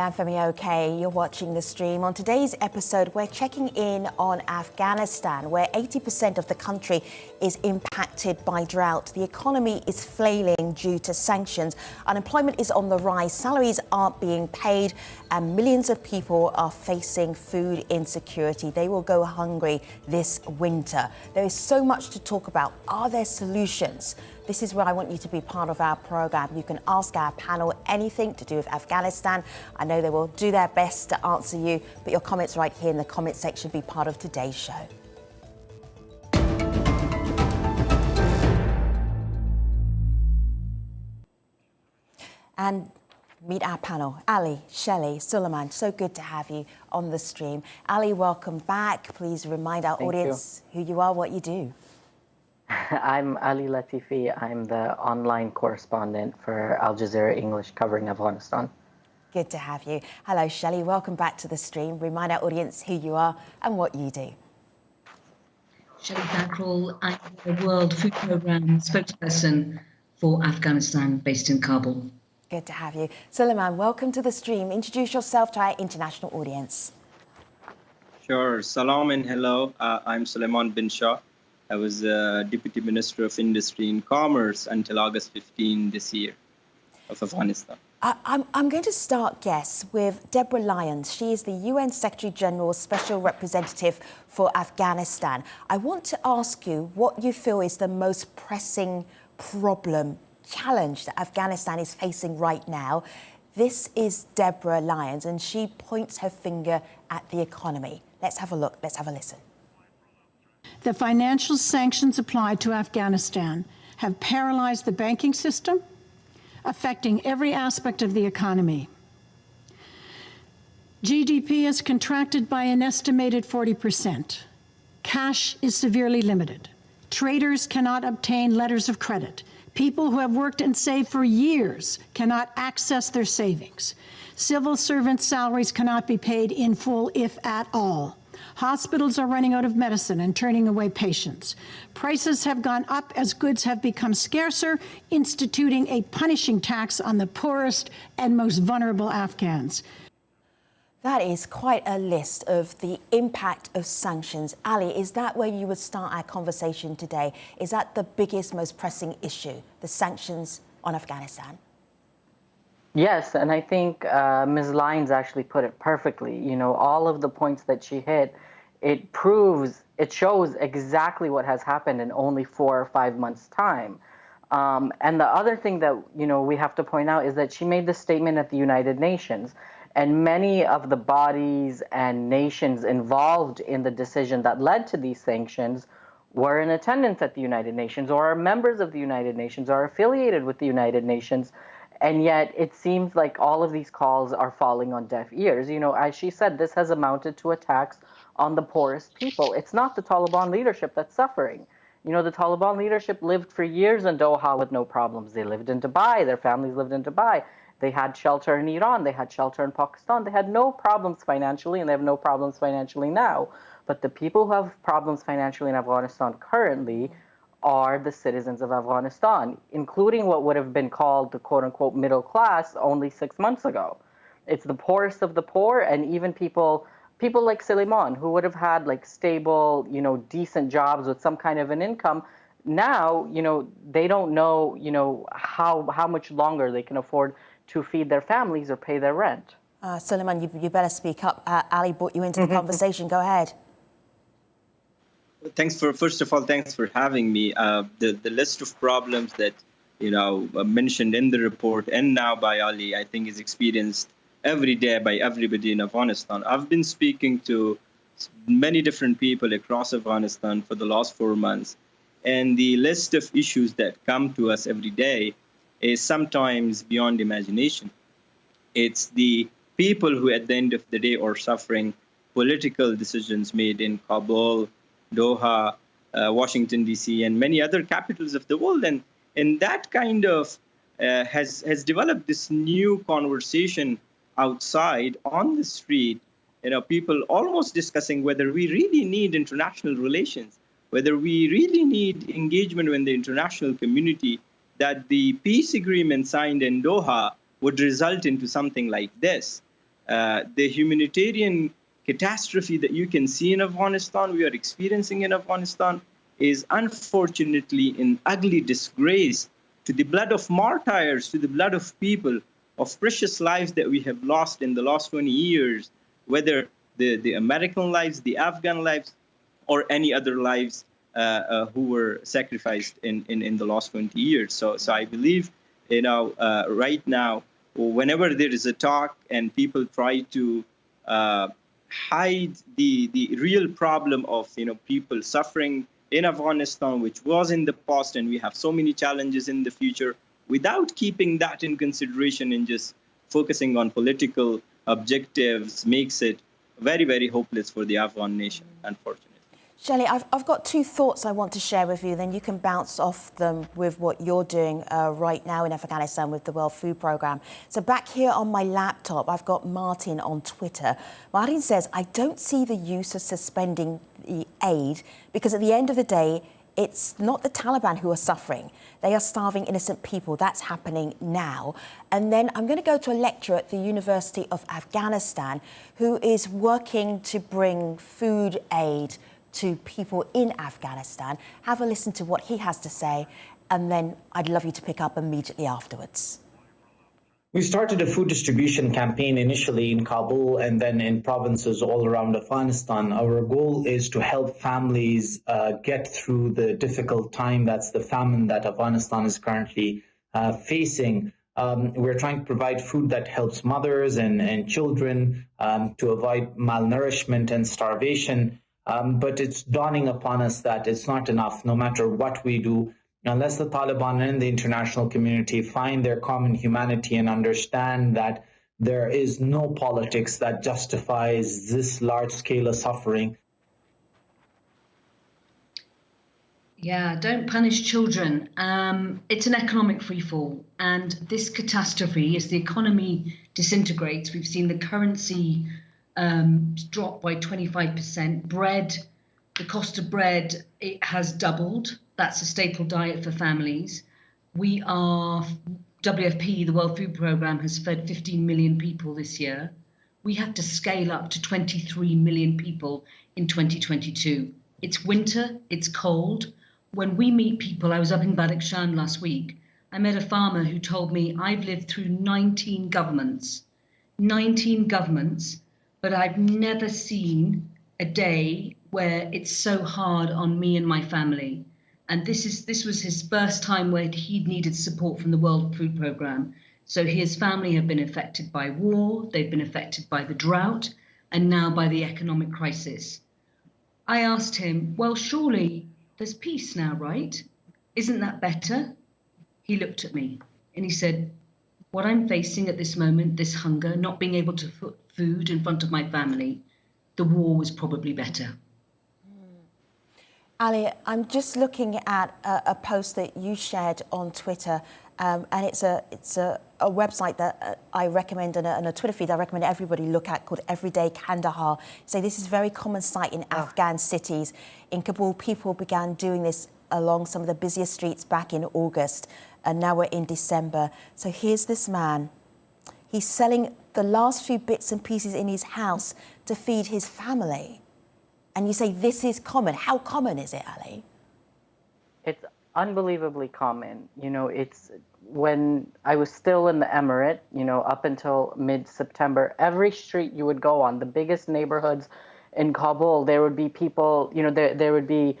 I'm Femi OK. You're watching the stream. On today's episode, we're checking in on Afghanistan, where 80% of the country is impacted by drought. The economy is flailing due to sanctions. Unemployment is on the rise. Salaries aren't being paid, and millions of people are facing food insecurity. They will go hungry this winter. There is so much to talk about. Are there solutions? This is where I want you to be part of our program. You can ask our panel anything to do with Afghanistan. I know they will do their best to answer you, but your comments right here in the comment section be part of today's show. And meet our panel. Ali, Shelley, Suleiman, so good to have you on the stream. Ali, welcome back. Please remind our audience who you are, what you do. I'm Ali LATIFI. I'm the online correspondent for Al Jazeera English covering Afghanistan. Good to have you. Hello, Shelley. Welcome back to the stream. Remind our audience who you are and what you do. SHELLEY THAKRAL, I'm the World Food Programme spokesperson for Afghanistan, based in Kabul. Good to have you. Suleiman, welcome to the stream. Introduce yourself to our international audience. Sure. Salam and hello. I'm Suleiman bin Shah. I was Deputy Minister of Industry and Commerce until August 15 this year of Afghanistan. I'm going to start, Guess, with DEBORAH LYONS. She is the UN Secretary General's Special Representative for Afghanistan. I want to ask you what you feel is the most pressing problem, challenge that Afghanistan is facing right now. This is DEBORAH LYONS, and she points her finger at the economy. Let's have a look. Let's have a listen. The financial sanctions applied to Afghanistan have paralyzed the banking system, affecting every aspect of the economy. GDP has contracted by an estimated 40%. Cash is severely limited. Traders cannot obtain letters of credit. People who have worked and saved for years cannot access their savings. Civil servants' salaries cannot be paid in full, if at all. Hospitals are running out of medicine and turning away patients. Prices have gone up as goods have become scarcer, instituting a punishing tax on the poorest and most vulnerable Afghans. That is quite a list of the impact of sanctions. Ali, is that where you would start our conversation today? Is that the biggest, most pressing issue, the sanctions on Afghanistan? Yes, and I think Ms. Lyons actually put it perfectly. You know, all of the points that she hit, it shows exactly what has happened in only 4 or 5 months' time. And the other thing that, we have to point out is that she made this statement at the United Nations, and many of the bodies and nations involved in the decision that led to these sanctions were in attendance at the United Nations, or are members of the United Nations, or affiliated with the United Nations. And yet it seems like all of these calls are falling on deaf ears. As she said, this has amounted to attacks on the poorest people. It's not the Taliban leadership that's suffering. The Taliban leadership lived for years in Doha with no problems. They lived in Dubai. Their families lived in Dubai. They had shelter in Iran. They had shelter in Pakistan. They had no problems financially, and they have no problems financially now. But the people who have problems financially in Afghanistan currently are the citizens of Afghanistan, including what would have been called the quote-unquote middle class only 6 months ago. It's the poorest of the poor, and even people like Suleiman, who would have had stable, decent jobs with some kind of an income. Now, they don't know, how much longer they can afford to feed their families or pay their rent. Suleiman, you better speak up. Ali brought you into the conversation. Go ahead. First of all, thanks for having me. The list of problems that, mentioned in the report and now by Ali, I think is experienced every day by everybody in Afghanistan. I've been speaking to many different people across Afghanistan for the last 4 months, and the list of issues that come to us every day is sometimes beyond imagination. It's the people who at the end of the day are suffering political decisions made in Kabul, Doha, Washington, D.C., and many other capitals of the world. And that kind of has developed this new conversation outside on the street, people almost discussing whether we really need international relations, whether we really need engagement with the international community, that the peace agreement signed in Doha would result into something like this. the humanitarian catastrophe that you can see in Afghanistan, we are experiencing in Afghanistan, is unfortunately an ugly disgrace to the blood of martyrs, to the blood of people, of precious lives that we have lost in the last 20 years, whether the American lives, the Afghan lives, or any other lives who were sacrificed in the last 20 years. So I believe, right now, whenever there is a talk and people try to hide the real problem of people suffering in Afghanistan, which was in the past, and we have so many challenges in the future, without keeping that in consideration and just focusing on political objectives, makes it very, very hopeless for the Afghan nation, unfortunately. Shelley, I've got two thoughts I want to share with you, then you can bounce off them with what you're doing right now in Afghanistan with the World Food Programme. So back here on my laptop, I've got Martin on Twitter. Martin says, I don't see the use of suspending the aid because at the end of the day, it's not the Taliban who are suffering. They are starving innocent people. That's happening now. And then I'm going to go to a lecturer at the University of Afghanistan who is working to bring food aid to people in Afghanistan. Have a listen to what he has to say, and then I'd love you to pick up immediately afterwards. We started a food distribution campaign initially in Kabul and then in provinces all around Afghanistan. Our goal is to help families get through the difficult time, that's the famine that Afghanistan is currently facing. We're trying to provide food that helps mothers and children to avoid malnourishment and starvation. But it's dawning upon us that it's not enough, no matter what we do, unless the Taliban and the international community find their common humanity and understand that there is no politics that justifies this large scale of suffering. Yeah, don't punish children. It's an economic freefall, and this catastrophe, as the economy disintegrates, we've seen the currency drop by 25%. Bread, the cost of bread, it has doubled. That's a staple diet for families. WFP, the World Food Programme, has fed 15 million people this year. We have to scale up to 23 million people in 2022. It's winter, it's cold. When we meet people, I was up in Badakhshan last week, I met a farmer who told me, I've lived through 19 governments, but I've never seen a day where it's so hard on me and my family. And this was his first time where he needed support from the World Food Programme. So his family have been affected by war, they've been affected by the drought, and now by the economic crisis. I asked him, well, surely there's peace now, right? Isn't that better? He looked at me and he said, what I'm facing at this moment, this hunger, not being able to put food in front of my family, the war was probably better. Ali, I'm just looking at a post that you shared on Twitter, and it's a website that I recommend, and a Twitter feed I recommend everybody look at, called Everyday Kandahar. So this is a very common sight in Afghan cities. In Kabul, people began doing this along some of the busiest streets back in August, and now we're in December. So here's this man. He's selling the last few bits and pieces in his house to feed his family. And you say this is common. How common is it, Ali? It's unbelievably common. It's when I was still in the Emirate, up until mid-September, every street you would go on, the biggest neighborhoods in Kabul, there would be people, there would be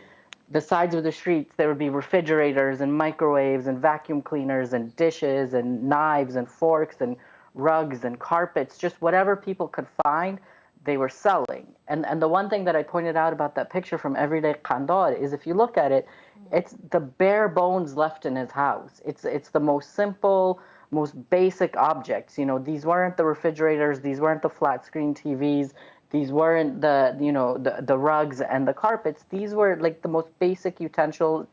the sides of the streets, there would be refrigerators and microwaves and vacuum cleaners and dishes and knives and forks and rugs and carpets, just whatever people could find, they were selling. And the one thing that I pointed out about that picture from Everyday Kandahar is, if you look at it, it's the bare bones left in his house. It's the most simple, most basic objects. These weren't the refrigerators, these weren't the flat screen TVs, these weren't the rugs and the carpets. These were like the most basic utensils,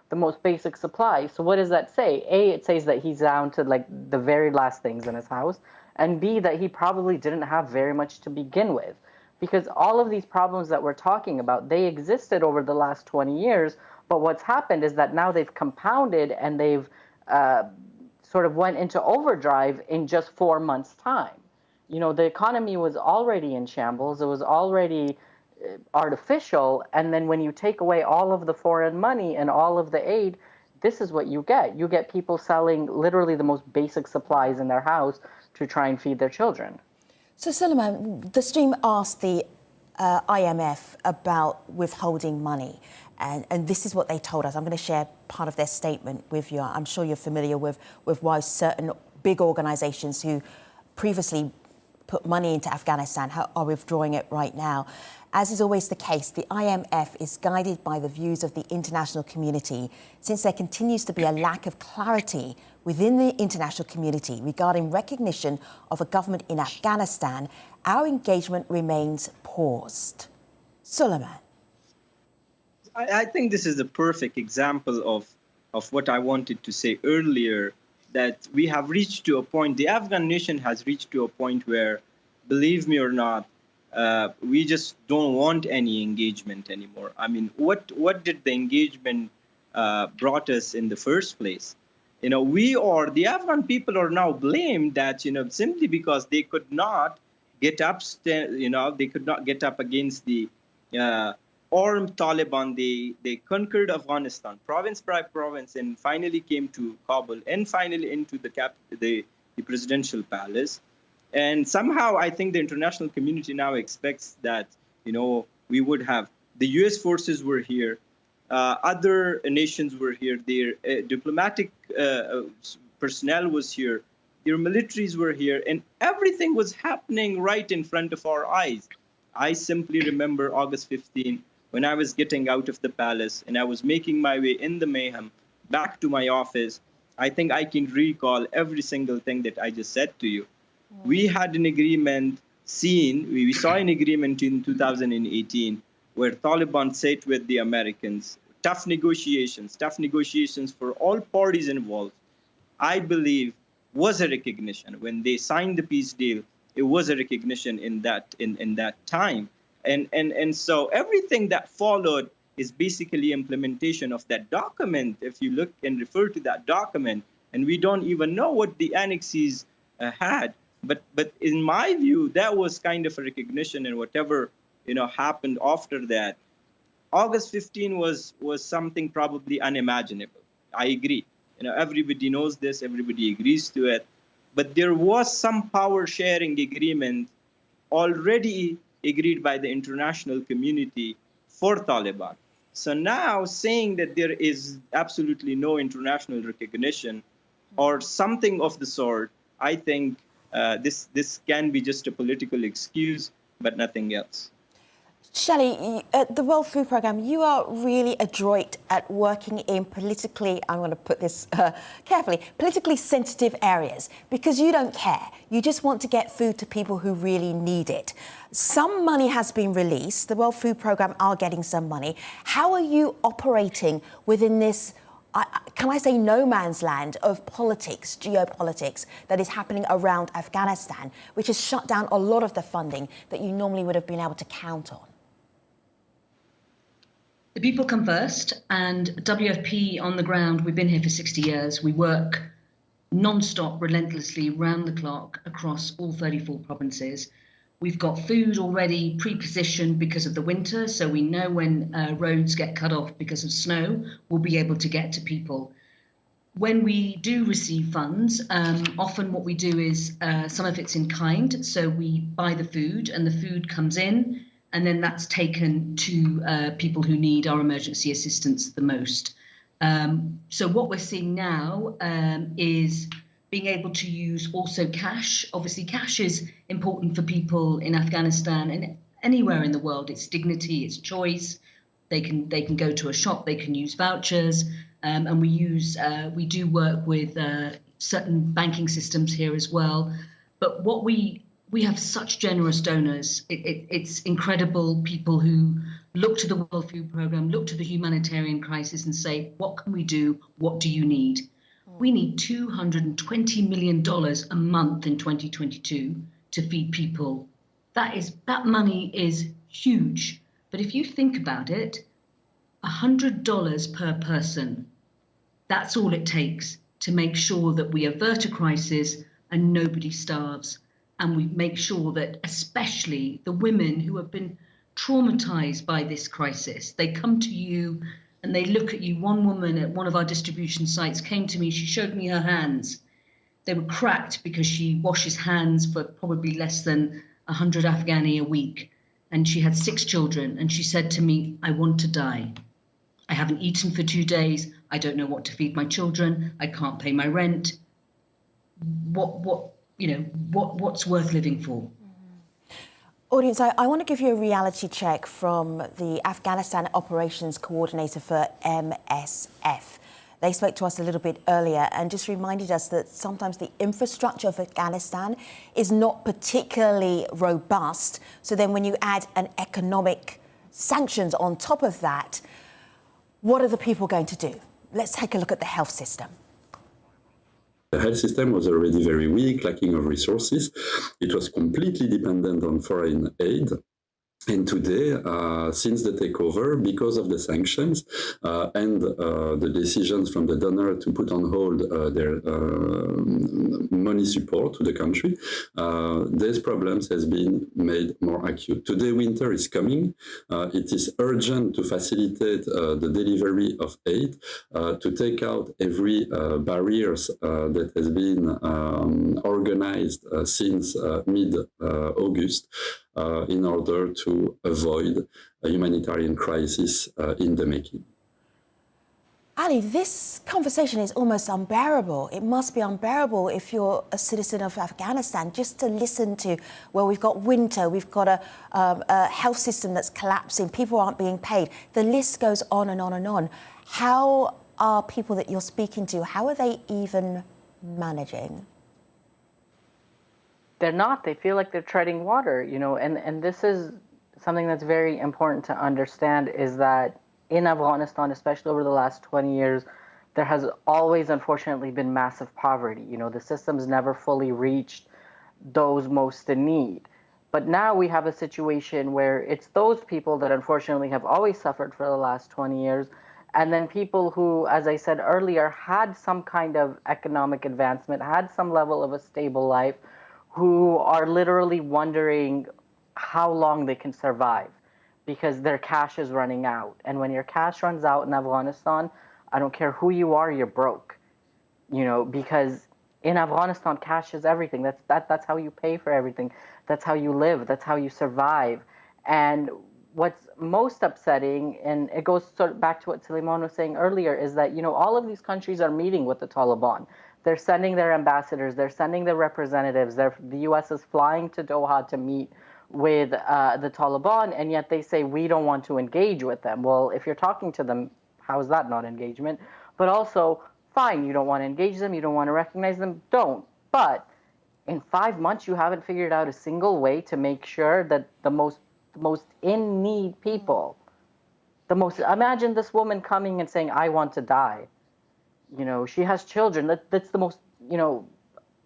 the most basic supplies. So what does that say? A, it says that he's down to like the very last things in his house. And B, that he probably didn't have very much to begin with. Because all of these problems that we're talking about, they existed over the last 20 years. But what's happened is that now they've compounded and they've sort of went into overdrive in just 4 months' time. You know, the economy was already in shambles. It was already artificial. And then when you take away all of the foreign money and all of the aid, this is what you get. You get people selling literally the most basic supplies in their house to try and feed their children. So, Suleiman, the stream asked the IMF about withholding money. And this is what they told us. I'm going to share part of their statement with you. I'm sure you're familiar with why certain big organizations who previously put money into Afghanistan are withdrawing it right now. As is always the case, the IMF is guided by the views of the international community, since there continues to be a lack of clarity within the international community regarding recognition of a government in Afghanistan. Our engagement remains paused. Suleiman. I think this is the perfect example of what I wanted to say earlier, that we have reached to a point, the Afghan nation has reached to a point where, believe me or not, we just don't want any engagement anymore. I mean, what did the engagement brought us in the first place? You know, the Afghan people are now blamed that, you know, simply because they could not get up, they could not get up against the armed Taliban. They conquered Afghanistan province by province and finally came to Kabul and finally into the presidential palace. And somehow I think the international community now expects that, you know, we would have, the US forces were here, other nations were here, their diplomatic personnel was here, their militaries were here, and everything was happening right in front of our eyes. I simply remember August 15, when I was getting out of the palace and I was making my way in the mayhem back to my office. I think I can recall every single thing that I just said to you. We had an agreement we saw an agreement in 2018 where Taliban sat with the Americans, tough negotiations for all parties involved. I believe was a recognition when they signed the peace deal. It was a recognition in that time. And so everything that followed is basically implementation of that document. If you look and refer to that document, and we don't even know what the annexes had, but in my view, that was kind of a recognition, and whatever, you know, happened after that. August 15 was something probably unimaginable. I agree. You know, everybody knows this, everybody agrees to it, but there was some power sharing agreement already agreed by the international community for Taliban. So now saying that there is absolutely no international recognition or something of the sort, I think this can be just a political excuse, but nothing else. Shelley, at the World Food Programme, you are really adroit at working in politically, I'm going to put this carefully, politically sensitive areas, because you don't care. You just want to get food to people who really need it. Some money has been released. The World Food Programme are getting some money. How are you operating within this, can I say, no man's land of politics, geopolitics, that is happening around Afghanistan, which has shut down a lot of the funding that you normally would have been able to count on? The people come first, and WFP on the ground, we've been here for 60 years. We work non-stop, relentlessly, round the clock across all 34 provinces. We've got food already pre-positioned because of the winter, so we know when roads get cut off because of snow, we'll be able to get to people. When we do receive funds, often what we do is some of it's in kind, so we buy the food and the food comes in, and then that's taken to people who need our emergency assistance the most. So what we're seeing now is being able to use also cash. Obviously, cash is important for people in Afghanistan and anywhere in the world. It's dignity, it's choice. They can go to a shop, they can use vouchers, and we do work with certain banking systems here as well. But what we have such generous donors. It's incredible, people who look to the World Food Programme, look to the humanitarian crisis and say, what can we do? What do you need? We need $220 million a month in 2022 to feed people. That money is huge. But if you think about it, $100 per person, that's all it takes to make sure that we avert a crisis and nobody starves. and we make sure that especially the women who have been traumatized by this crisis, they come to you and they look at you. One woman at one of our distribution sites came to me, she showed me her hands. They were cracked because she washes hands for probably less than 100 Afghani a week. And she had 6 children. And she said to me, I want to die. I haven't eaten for 2 days. I don't know what to feed my children. I can't pay my rent. What's worth living for? Audience, I want to give you a reality check from the Afghanistan Operations Coordinator for MSF. They spoke to us a little bit earlier and just reminded us that sometimes the infrastructure of Afghanistan is not particularly robust. So then when you add an economic sanctions on top of that, what are the people going to do? Let's take a look at the health system. The health system was already very weak, lacking of resources. It was completely dependent on foreign aid. And today, since the takeover, because of the sanctions and the decisions from the donor to put on hold their money support to the country, these problems has been made more acute. Today, winter is coming. It is urgent to facilitate the delivery of aid, to take out every barriers that has been organized since mid-August. In order to avoid a humanitarian crisis in the making. Ali, this conversation is almost unbearable. It must be unbearable if you're a citizen of Afghanistan, just to listen to, well, we've got winter, we've got a health system that's collapsing, people aren't being paid. The list goes on and on and on. How are people that you're speaking to, how are they even managing? They're not. They feel like they're treading water, and this is something that's very important to understand, is that in Afghanistan, especially over the last 20 years, there has always, unfortunately, been massive poverty. The system's never fully reached those most in need. But now we have a situation where it's those people that unfortunately have always suffered for the last 20 years, and then people who, as I said earlier, had some kind of economic advancement, had some level of a stable life, who are literally wondering how long they can survive because their cash is running out. And when your cash runs out in Afghanistan, I don't care who you are, you're broke. Because in Afghanistan, cash is everything. That's how you pay for everything. That's how you live. That's how you survive. And what's most upsetting, and it goes sort of back to what Suleiman was saying earlier, is that, all of these countries are meeting with the Taliban. They're sending their ambassadors, they're sending their representatives, the U.S. is flying to Doha to meet with the Taliban, and yet they say, we don't want to engage with them. Well, if you're talking to them, how is that not engagement? But also, fine, you don't want to engage them, you don't want to recognize them, don't. But in 5 months, you haven't figured out a single way to make sure that the most in need people, imagine this woman coming and saying, I want to die. She has children. That's the most,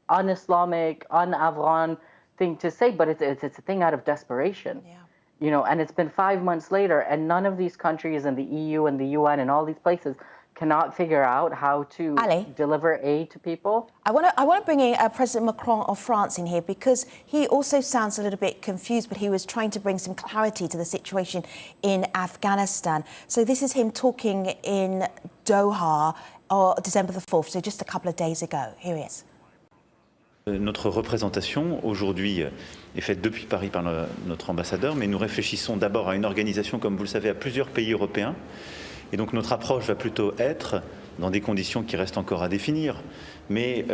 un-Islamic, un-Afghan thing to say, but it's a thing out of desperation. Yeah. And it's been 5 months later, and none of these countries and the EU and the UN and all these places cannot figure out how to deliver aid to people. I want to bring in President Macron of France in here, because he also sounds a little bit confused, but he was trying to bring some clarity to the situation in Afghanistan. So this is him talking in Doha on December the 4th, so just a couple of days ago. Here he is. Notre représentation aujourd'hui est faite depuis Paris par notre ambassadeur, mais nous réfléchissons d'abord à une organisation, comme vous le savez, à plusieurs pays européens. Et donc notre approche va plutôt être dans des conditions qui restent encore à définir, mais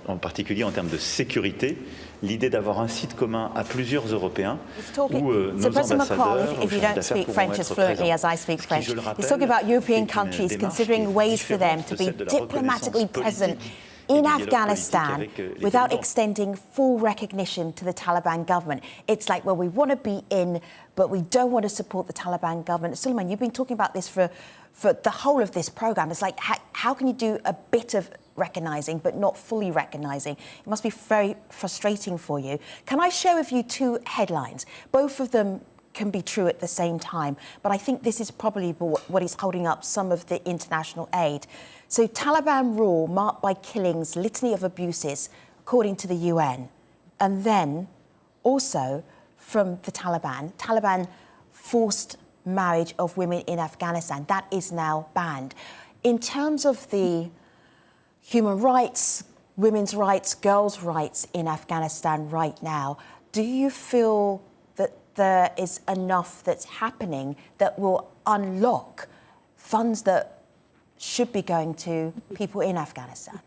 en particulier en termes de sécurité, l'idée d'avoir un site commun à plusieurs Européens où nos ambassadeurs, if you don't speak French as fluently as I speak French, he's talking about European countries considering ways for them to be diplomatically present in Afghanistan without extending full recognition to the Taliban government. It's like, well, we want to be in, but we don't want to support the Taliban government. Suleiman, you've been talking about this for the whole of this program. It's like, how can you do a bit of recognizing but not fully recognizing? It must be very frustrating for you. Can I share with you 2 headlines? Both of them can be true at the same time, but I think this is probably what is holding up some of the international aid. So Taliban rule marked by killings, litany of abuses, according to the UN. and then also from the Taliban. Taliban forced marriage of women in Afghanistan. That is now banned. In terms of the human rights, women's rights, girls' rights in Afghanistan right now, do you feel that there is enough that's happening that will unlock funds that should be going to people in Afghanistan?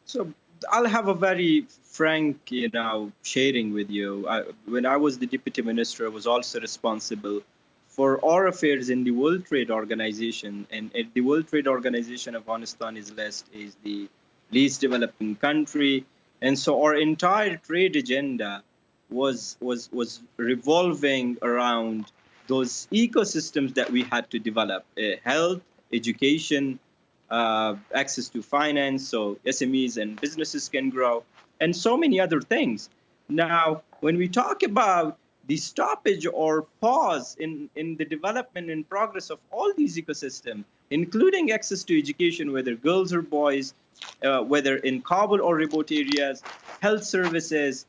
So I'll have a very frank, sharing with you. When I was the deputy minister, I was also responsible for our affairs in the World Trade Organization. And at the World Trade Organization, Afghanistan is the least developing country. And so our entire trade agenda was revolving around those ecosystems that we had to develop: health, education, access to finance, so SMEs and businesses can grow, and so many other things. Now, when we talk about the stoppage or pause in the development and progress of all these ecosystems, including access to education, whether girls or boys, whether in Kabul or remote areas, health services,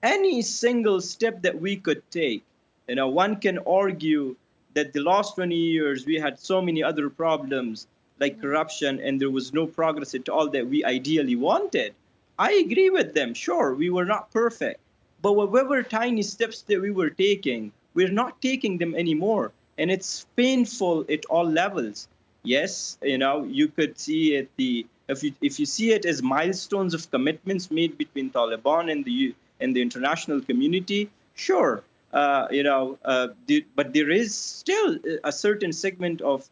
any single step that we could take, one can argue that the last 20 years we had so many other problems like corruption, and there was no progress at all that we ideally wanted. I agree with them. Sure, we were not perfect, but whatever tiny steps that we were taking, we're not taking them anymore. And it's painful at all levels. Yes, you could see it, if you see it as milestones of commitments made between Taliban and the international community, sure, but there is still a certain segment of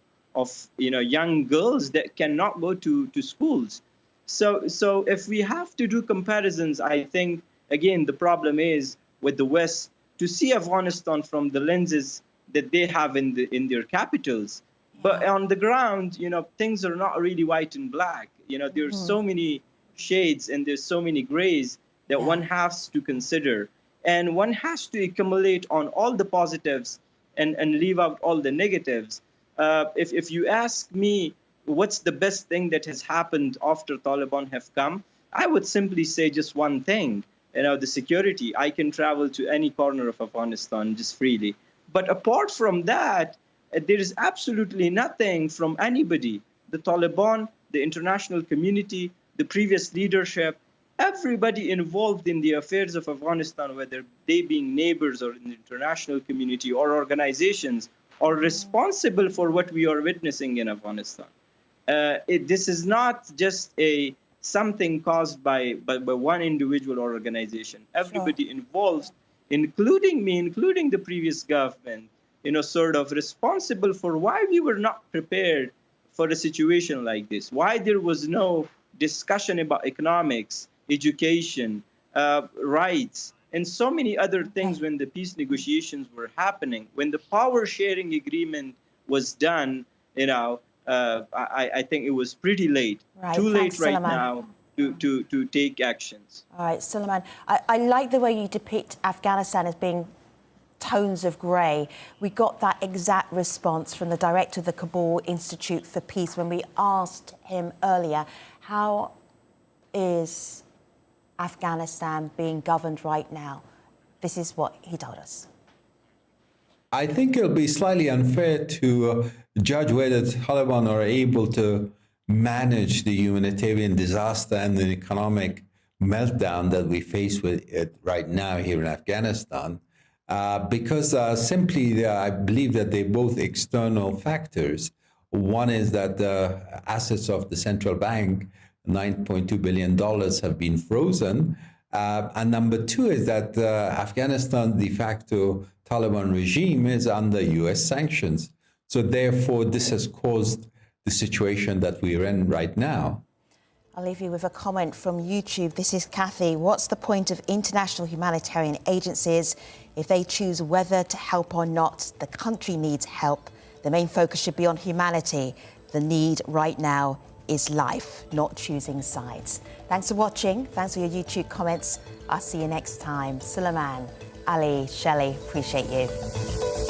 young girls that cannot go to schools. So if we have to do comparisons, I think, again, the problem is with the West to see Afghanistan from the lenses that they have in their capitals. But on the ground, things are not really white and black. There's so many shades and there's so many grays that one has to consider. And one has to accumulate on all the positives and leave out all the negatives. If you ask me what's the best thing that has happened after Taliban have come, I would simply say just one thing, the security. I can travel to any corner of Afghanistan just freely. But apart from that, there is absolutely nothing from anybody. The Taliban, the international community, the previous leadership, everybody involved in the affairs of Afghanistan, whether they being neighbors or in the international community or organizations, are responsible for what we are witnessing in Afghanistan. This is not just something caused by one individual or organization. Everybody involved, including me, including the previous government, sort of responsible for why we were not prepared for a situation like this, why there was no discussion about economics, education, rights, and so many other things when the peace negotiations were happening. When the power sharing agreement was done, I think it was pretty late. Too late right now to take actions. All right, Suleiman, I like the way you depict Afghanistan as being tones of grey. We got that exact response from the director of the Kabul Institute for Peace when we asked him earlier, how is Afghanistan being governed right now? This is what he told us. I think it'll be slightly unfair to judge whether the Taliban are able to manage the humanitarian disaster and the economic meltdown that we face with it right now here in Afghanistan, because simply I believe that they're both external factors. One is that the assets of the central bank, $9.2 billion, have been frozen. And number two is that Afghanistan de facto Taliban regime is under US sanctions. So therefore, this has caused the situation that we're in right now. I'll leave you with a comment from YouTube. This is Kathy. What's the point of international humanitarian agencies if they choose whether to help or not? The country needs help. The main focus should be on humanity. The need right now is life, not choosing sides. Thanks for watching. Thanks for your YouTube comments. I'll see you next time. Suleiman, Ali, Shelley, appreciate you.